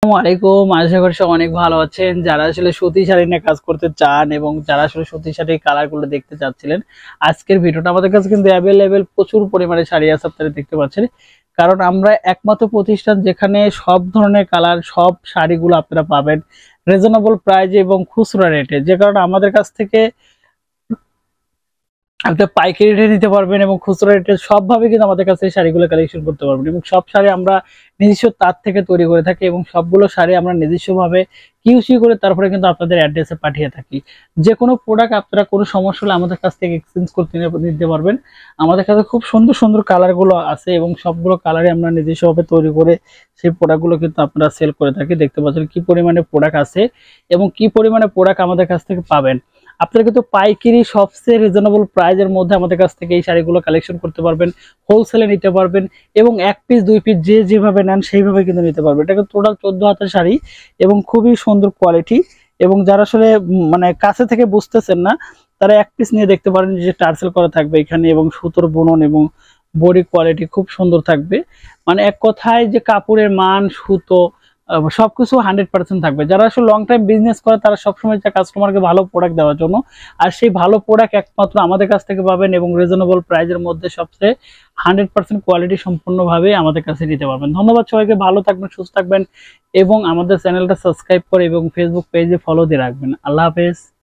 আসসালামু আলাইকুম। আশা করি সব অনেক ভালো আছেন। যারা আসলে সুতি শাড়ি নিয়ে কাজ করতে চান এবং যারা আসলে সুতি শাড়ির কালার গুলো দেখতে চাচ্ছিলেন, আজকের ভিডিওটা আমাদের কাছে কিন্তু অ্যাভেলেবেল প্রচুর পরিমাণে শাড়ি আছে, আপনারা দেখতে পাচ্ছেন। কারণ আমরা একমাত্র প্রতিষ্ঠান যেখানে সব ধরনের কালার, সব শাড়িগুলো আপনারা পাবেন রিজনেবল প্রাইজে এবং খুচরা রেটে। যে কারণে আমাদের কাছ থেকে আপনি পাইকারি রেটে নিতে পারবেন এবং খুচরা রেটে সবভাবে কিন্তু আমাদের কাছে এই শাড়িগুলো কালেকশন করতে পারবেন। এবং সব শাড়ি আমরা নিজস্ব তাঁত থেকে তৈরি করে থাকি এবং সবগুলো শাড়ি আমরা নিজস্বভাবে কিউসি করে তারপরে কিন্তু আপনাদের অ্যাড্রেসে পাঠিয়ে থাকি। যে কোনো প্রোডাক্ট আপনারা কোনো সমস্যা হলে আমাদের কাছ থেকে এক্সচেঞ্জ করতে নিতে পারবেন। আমাদের কাছে খুব সুন্দর সুন্দর কালারগুলো আছে এবং সবগুলো কালারে আমরা নিজস্বভাবে তৈরি করে সেই প্রোডাক্টগুলো কিন্তু আপনারা সেল করে থাকি। দেখতে পাচ্ছেন কি পরিমাণে প্রোডাক্ট আছে এবং কি পরিমাণে প্রোডাক্ট আমাদের কাছ থেকে পাবেন। আপনারা কিন্তু পাইকারি সবচেয়ে রিজনেবল প্রাইজের মধ্যে আমাদের কাছ থেকে এই শাড়িগুলো কালেকশন করতে পারবেন, হোলসেলে নিতে পারবেন এবং এক পিস দুই পিস যে যেভাবে নেন সেইভাবে কিন্তু নিতে পারবেন। এটা কিন্তু টোটাল 14 হাতের শাড়ি এবং খুবই সুন্দর কোয়ালিটি। এবং যারা আসলে মানে কাছে থেকে বুঝতেছেন না, তারা এক পিস নিয়ে দেখতে পারেন যে টার্সেল করা থাকবে এখানে এবং সুতোর বুনন এবং বডি কোয়ালিটি খুব সুন্দর থাকবে। মানে এক কথায় যে কাপড়ের মান, সুতো সবকিছু 100% থাকবে। যারা আসলে লং টাইম বিজনেস করে তারা সবসময় চায় কাস্টমারকে ভালো প্রোডাক্ট দেওয়ার জন্য, আর সেই ভালো প্রোডাক্ট একমাত্র আমাদের কাছ থেকে পাবেন এবং রিজনেবল প্রাইজের মধ্যে সবচেয়ে 100% কোয়ালিটি সম্পূর্ণভাবে আমাদের কাছে নিতে পারবেন। ধন্যবাদ সবাইকে, ভালো থাকবেন, সুস্থ থাকবেন এবং আমাদের চ্যানেলটা সাবস্ক্রাইব করে এবং ফেসবুক পেজে ফলো দিয়ে রাখবেন। আল্লাহ হাফেজ।